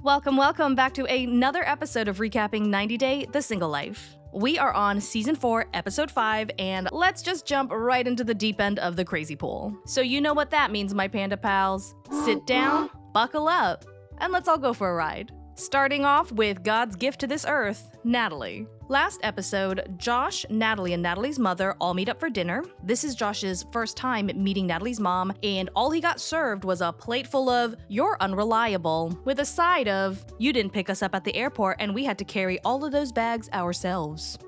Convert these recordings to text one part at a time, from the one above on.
Welcome back to another episode of Recapping 90 Day The Single Life. We are on Season 4, Episode 5, and let's just jump right into the deep end of the crazy pool. So you know what that means, my panda pals. Sit down, buckle up, and let's all go for a ride. Starting off with God's gift to this earth, Natalie. Last episode, Josh, Natalie, and Natalie's mother all meet up for dinner. This is Josh's first time meeting Natalie's mom, and all he got served was a plate full of, "You're unreliable," with a side of, "You didn't pick us up at the airport and we had to carry all of those bags ourselves."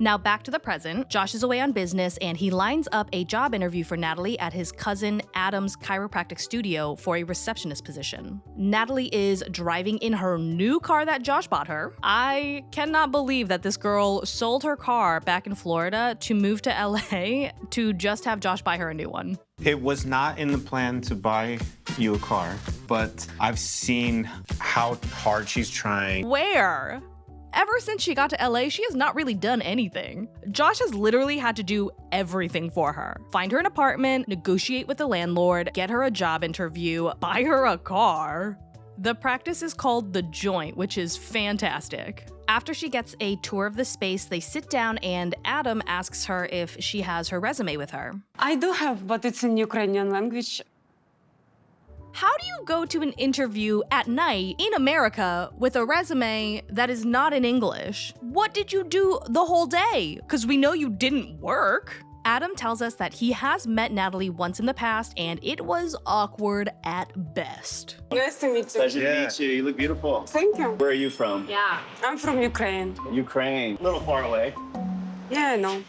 Now back to the present. Josh is away on business and he lines up a job interview for Natalie at his cousin Adam's chiropractic studio for a receptionist position. Natalie is driving in her new car that Josh bought her. I cannot believe that this girl sold her car back in Florida to move to LA to just have Josh buy her a new one. It was not in the plan to buy you a car, but I've seen how hard she's trying. Where? Ever since she got to LA, she has not really done anything. Josh has literally had to do everything for her. Find her an apartment, negotiate with the landlord, get her a job interview, buy her a car. The practice is called The Joint, which is fantastic. After she gets a tour of the space, they sit down and Adam asks her if she has her resume with her. I do have, but it's in Ukrainian language. How do you go to an interview at night in America with a resume that is not in English? What did you do the whole day? Because we know you didn't work. Adam tells us that he has met Natalie once in the past and it was awkward at best. Nice to meet you. Pleasure to meet you. You look beautiful. Thank you. Where are you from? Yeah, I'm from Ukraine. Ukraine. A little far away. Yeah, I know.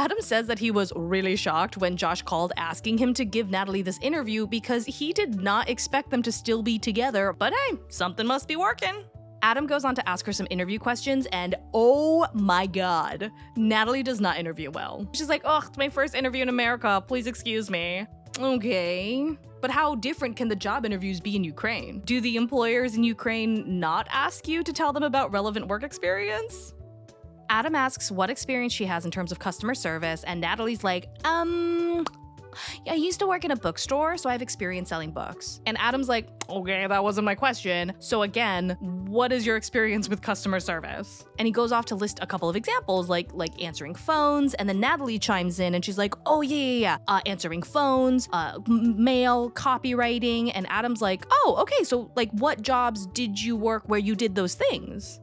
Adam says that he was really shocked when Josh called asking him to give Natalie this interview because he did not expect them to still be together, but hey, something must be working. Adam goes on to ask her some interview questions and oh my god, Natalie does not interview well. She's like, "Oh, it's my first interview in America, please excuse me." Okay. But how different can the job interviews be in Ukraine? Do the employers in Ukraine not ask you to tell them about relevant work experience? Adam asks what experience she has in terms of customer service, and Natalie's like, yeah, I used to work in a bookstore, so I have experience selling books. And Adam's like, okay, that wasn't my question. So again, what is your experience with customer service? And he goes off to list a couple of examples, like answering phones, and then Natalie chimes in and she's like, oh yeah. Answering phones, mail, copywriting, and Adam's like, oh, okay, so like what jobs did you work where you did those things?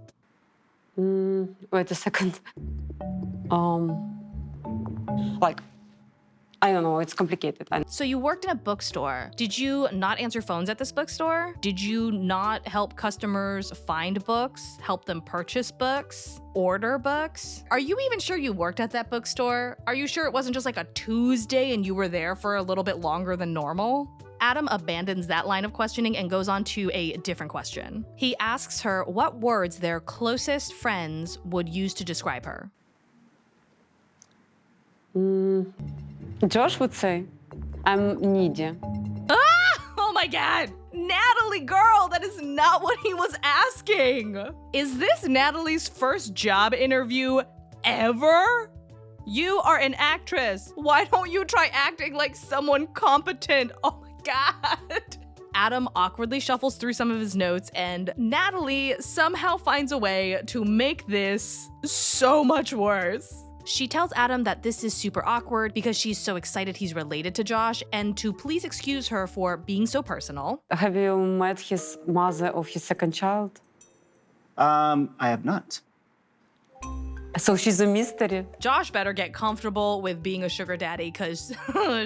Wait a second. I don't know, it's complicated. So you worked in a bookstore. Did you not answer phones at this bookstore? Did you not help customers find books, help them purchase books, order books? Are you even sure you worked at that bookstore? Are you sure it wasn't just like a Tuesday and you were there for a little bit longer than normal? Adam abandons that line of questioning and goes on to a different question. He asks her what words their closest friends would use to describe her. Josh would say, I'm needy. Oh my god! Natalie, girl, that is not what he was asking! Is this Natalie's first job interview ever? You are an actress. Why don't you try acting like someone competent? Oh my god. Adam awkwardly shuffles through some of his notes and Natalie somehow finds a way to make this so much worse. She tells Adam that this is super awkward because she's so excited he's related to Josh and to please excuse her for being so personal. Have you met his mother of his second child? I have not. So she's a mystery. Josh better get comfortable with being a sugar daddy because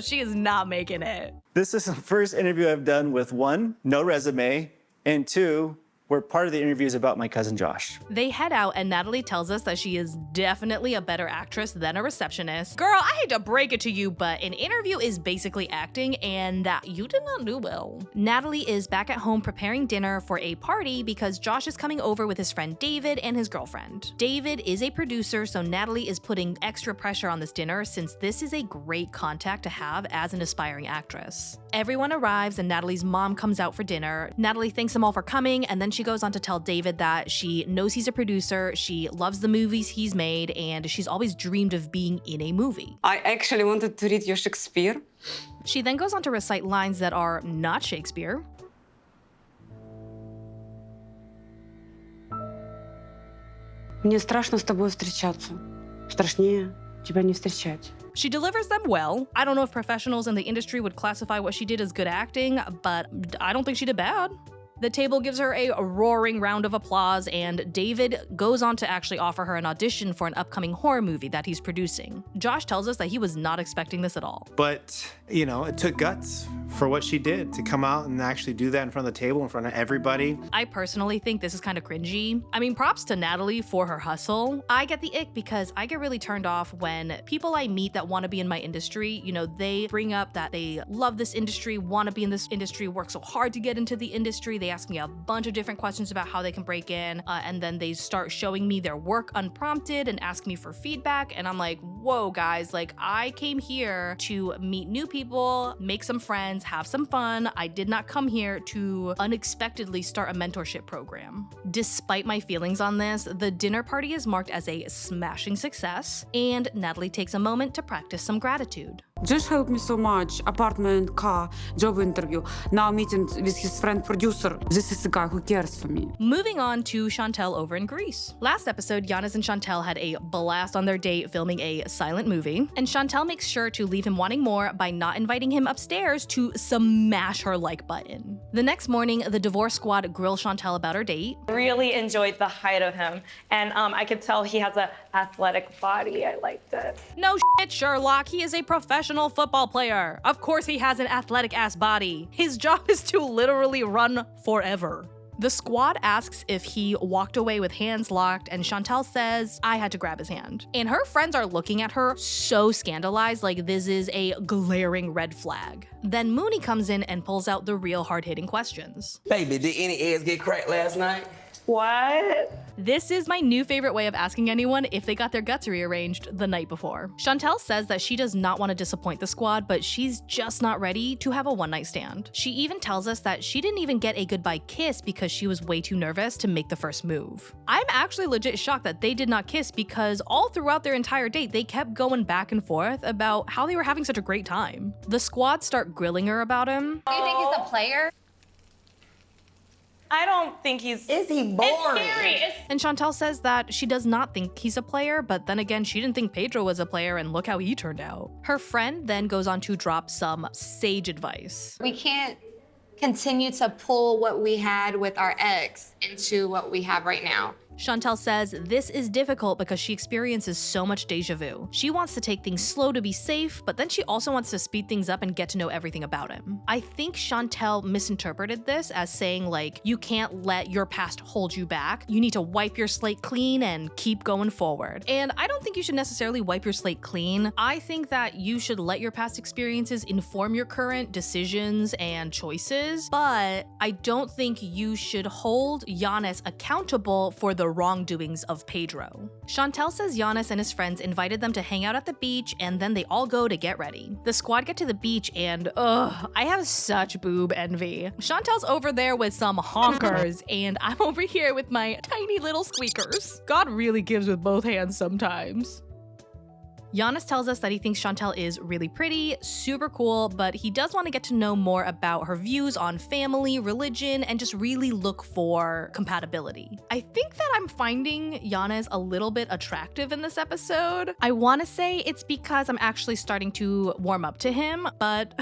she is not making it. This is the first interview I've done with one, no resume, and two, where part of the interview is about my cousin Josh. They head out and Natalie tells us that she is definitely a better actress than a receptionist. Girl, I hate to break it to you, but an interview is basically acting and you did not do well. Natalie is back at home preparing dinner for a party because Josh is coming over with his friend David and his girlfriend. David is a producer, so Natalie is putting extra pressure on this dinner since this is a great contact to have as an aspiring actress. Everyone arrives and Natalie's mom comes out for dinner. Natalie thanks them all for coming and then she goes on to tell David that she knows he's a producer, she loves the movies he's made, and she's always dreamed of being in a movie. I actually wanted to read your Shakespeare. She then goes on to recite lines that are not Shakespeare. Мне страшно с тобой встречаться. Страшнее тебя не встречать. She delivers them well. I don't know if professionals in the industry would classify what she did as good acting, but I don't think she did bad. The table gives her a roaring round of applause, and David goes on to actually offer her an audition for an upcoming horror movie that he's producing. Josh tells us that he was not expecting this at all. But, you know, it took guts for what she did to come out and actually do that in front of the table, in front of everybody. I personally think this is kind of cringy. I mean, props to Natalie for her hustle. I get the ick because I get really turned off when people I meet that want to be in my industry, you know, they bring up that they love this industry, want to be in this industry, work so hard to get into the industry. They ask me a bunch of different questions about how they can break in, and then they start showing me their work unprompted and ask me for feedback. And I'm like, whoa, guys, like I came here to meet new people, make some friends, have some fun. I did not come here to unexpectedly start a mentorship program. Despite my feelings on this, the dinner party is marked as a smashing success, and Natalie takes a moment to practice some gratitude. Josh helped me so much. Apartment, car, job interview. Now meeting with his friend producer. This is the guy who cares for me. Moving on to Chantel over in Greece. Last episode, Giannis and Chantel had a blast on their date filming a silent movie, and Chantel makes sure to leave him wanting more by not inviting him upstairs to smash her like button. The next morning, the divorce squad grill Chantel about her date. Really enjoyed the height of him, and I could tell he has an athletic body. I liked it. No shit, Sherlock, he is a professional football player. Of course he has an athletic ass body. His job is to literally run forever. The squad asks if he walked away with hands locked, and Chantel says, I had to grab his hand. And her friends are looking at her so scandalized, like this is a glaring red flag. Then Mooney comes in and pulls out the real hard-hitting questions. Baby, did any eggs get cracked last night? What? This is my new favorite way of asking anyone if they got their guts rearranged the night before. Chantel says that she does not want to disappoint the squad, but she's just not ready to have a one-night stand. She even tells us that she didn't even get a goodbye kiss because she was way too nervous to make the first move. I'm actually legit shocked that they did not kiss because all throughout their entire date, they kept going back and forth about how they were having such a great time. The squad start grilling her about him. Do you think he's a player? I don't think he's... Is he boring? It's scary. And Chantel says that she does not think he's a player, but then again, she didn't think Pedro was a player, and look how he turned out. Her friend then goes on to drop some sage advice. We can't continue to pull what we had with our ex into what we have right now. Chantel says this is difficult because she experiences so much deja vu. She wants to take things slow to be safe, but then she also wants to speed things up and get to know everything about him. I think Chantel misinterpreted this as saying like, you can't let your past hold you back. You need to wipe your slate clean and keep going forward. And I don't think you should necessarily wipe your slate clean. I think that you should let your past experiences inform your current decisions and choices, but I don't think you should hold Giannis accountable for the wrongdoings of Pedro. Chantel says Giannis and his friends invited them to hang out at the beach, and then they all go to get ready. The squad get to the beach and I have such boob envy. Chantel's over there with some honkers and I'm over here with my tiny little squeakers. God really gives with both hands sometimes. Giannis tells us that he thinks Chantel is really pretty, super cool, but he does want to get to know more about her views on family, religion, and just really look for compatibility. I think that I'm finding Giannis a little bit attractive in this episode. I want to say it's because I'm actually starting to warm up to him, but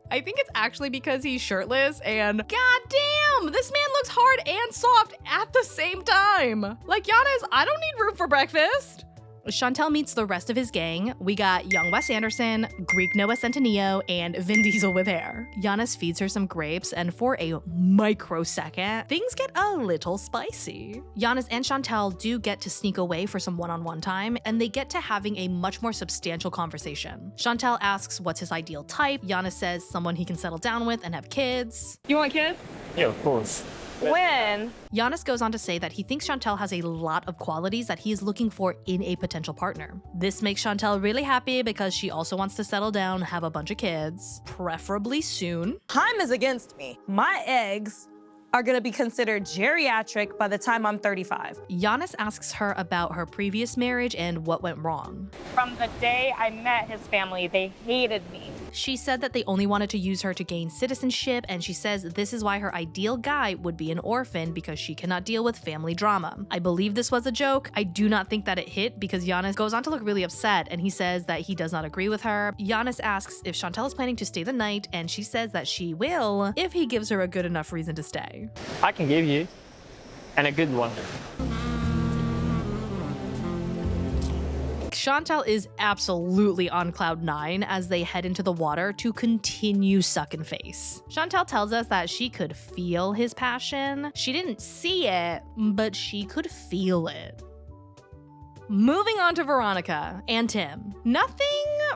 I think it's actually because he's shirtless and goddamn, this man looks hard and soft at the same time. Like, Giannis, I don't need room for breakfast. Chantel meets the rest of his gang. We got young Wes Anderson, Greek Noah Centineo, and Vin Diesel with hair. Giannis feeds her some grapes, and for a microsecond, things get a little spicy. Giannis and Chantel do get to sneak away for some one-on-one time, and they get to having a much more substantial conversation. Chantel asks what's his ideal type. Giannis says someone he can settle down with and have kids. You want kids? Yeah, of course. When? Giannis goes on to say that he thinks Chantel has a lot of qualities that he is looking for in a potential partner. This makes Chantel really happy because she also wants to settle down, have a bunch of kids, preferably soon. Time is against me. My eggs are gonna be considered geriatric by the time I'm 35. Giannis asks her about her previous marriage and what went wrong. From the day I met his family, they hated me. She said that they only wanted to use her to gain citizenship, and she says this is why her ideal guy would be an orphan because she cannot deal with family drama. I believe this was a joke. I do not think that it hit because Giannis goes on to look really upset and he says that he does not agree with her. Giannis asks if Chantel is planning to stay the night, and she says that she will if he gives her a good enough reason to stay. I can give you, and a good one. Chantel is absolutely on cloud 9 as they head into the water to continue sucking face. Chantel tells us that she could feel his passion. She didn't see it, but she could feel it. Moving on to Veronica and Tim. Nothing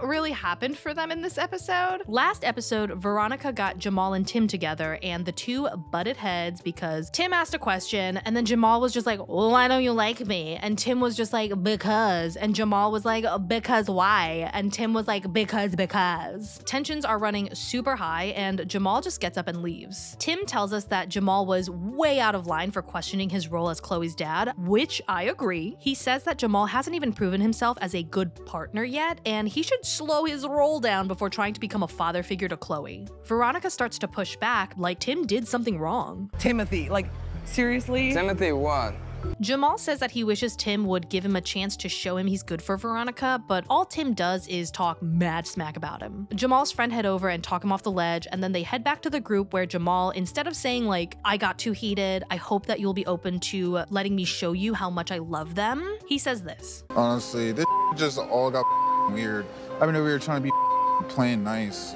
really happened for them in this episode. Last episode, Veronica got Jamal and Tim together and the two butted heads because Tim asked a question and then Jamal was just like, well, why don't you like me? And Tim was just like, because. And Jamal was like, because why? And Tim was like, because. Tensions are running super high and Jamal just gets up and leaves. Tim tells us that Jamal was way out of line for questioning his role as Chloe's dad, which I agree. He says that Jamal hasn't even proven himself as a good partner yet, and he should slow his roll down before trying to become a father figure to Chloe. Veronica starts to push back, like Tim did something wrong. Timothy, like, seriously? Timothy what? Jamal says that he wishes Tim would give him a chance to show him he's good for Veronica, but all Tim does is talk mad smack about him. Jamal's friend head over and talk him off the ledge, and then they head back to the group where Jamal, instead of saying like, I got too heated, I hope that you'll be open to letting me show you how much I love them, he says this. Honestly, this just all got weird. I mean, we were trying to be playing nice.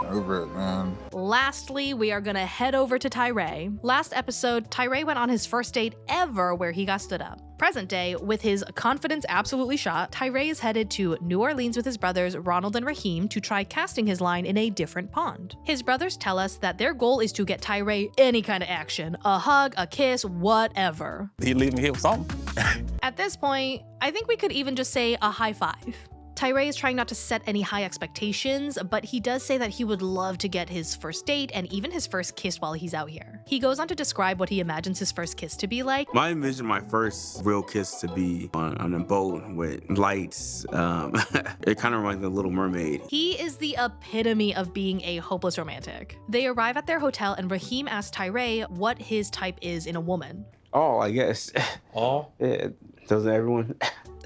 Over it, man. Lastly, we are gonna head over to Tyray. Last episode, Tyray went on his first date ever where he got stood up. Present day, with his confidence absolutely shot, Tyray is headed to New Orleans with his brothers Ronald and Raheem to try casting his line in a different pond. His brothers tell us that their goal is to get Tyray any kind of action, a hug, a kiss, whatever. He leave me here with something. At this point, I think we could even just say a high five. Tyray is trying not to set any high expectations, but he does say that he would love to get his first date and even his first kiss while he's out here. He goes on to describe what he imagines his first kiss to be like. I envision my first real kiss to be on a boat with lights. It kind of reminds me of Little Mermaid. He is the epitome of being a hopeless romantic. They arrive at their hotel and Raheem asks Tyray what his type is in a woman. Oh, I guess. Oh? Yeah, doesn't everyone?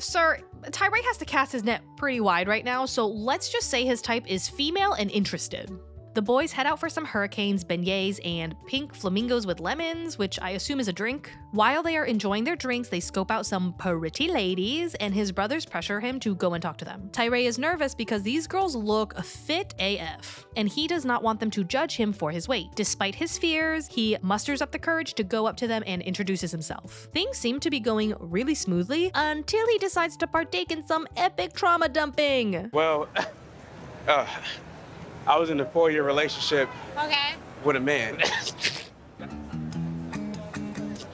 Sir, Tyray has to cast his net pretty wide right now, so let's just say his type is female and interested. The boys head out for some hurricanes, beignets, and pink flamingos with lemons, which I assume is a drink. While they are enjoying their drinks, they scope out some pretty ladies, and his brothers pressure him to go and talk to them. Tyray is nervous because these girls look fit AF, and he does not want them to judge him for his weight. Despite his fears, he musters up the courage to go up to them and introduces himself. Things seem to be going really smoothly until he decides to partake in some epic trauma dumping. Well, I was in a 4-year relationship with a man.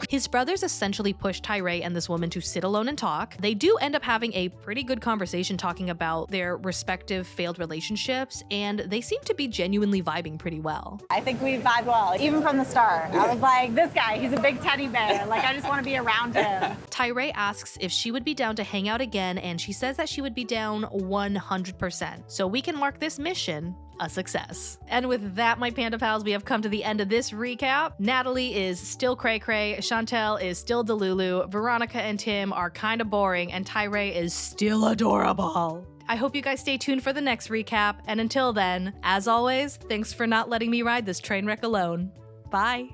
His brothers essentially push Tyray and this woman to sit alone and talk. They do end up having a pretty good conversation talking about their respective failed relationships, and they seem to be genuinely vibing pretty well. I think we vibe well, even from the start. I was like, this guy, he's a big teddy bear. Like, I just want to be around him. Tyray asks if she would be down to hang out again, and she says that she would be down 100%. So we can mark this mission a success. And with that, my Panda Pals, we have come to the end of this recap. Natalie is still cray-cray, Chantel is still Delulu, Veronica and Tim are kind of boring, and Tyray is still adorable. I hope you guys stay tuned for the next recap, and until then, as always, thanks for not letting me ride this train wreck alone. Bye.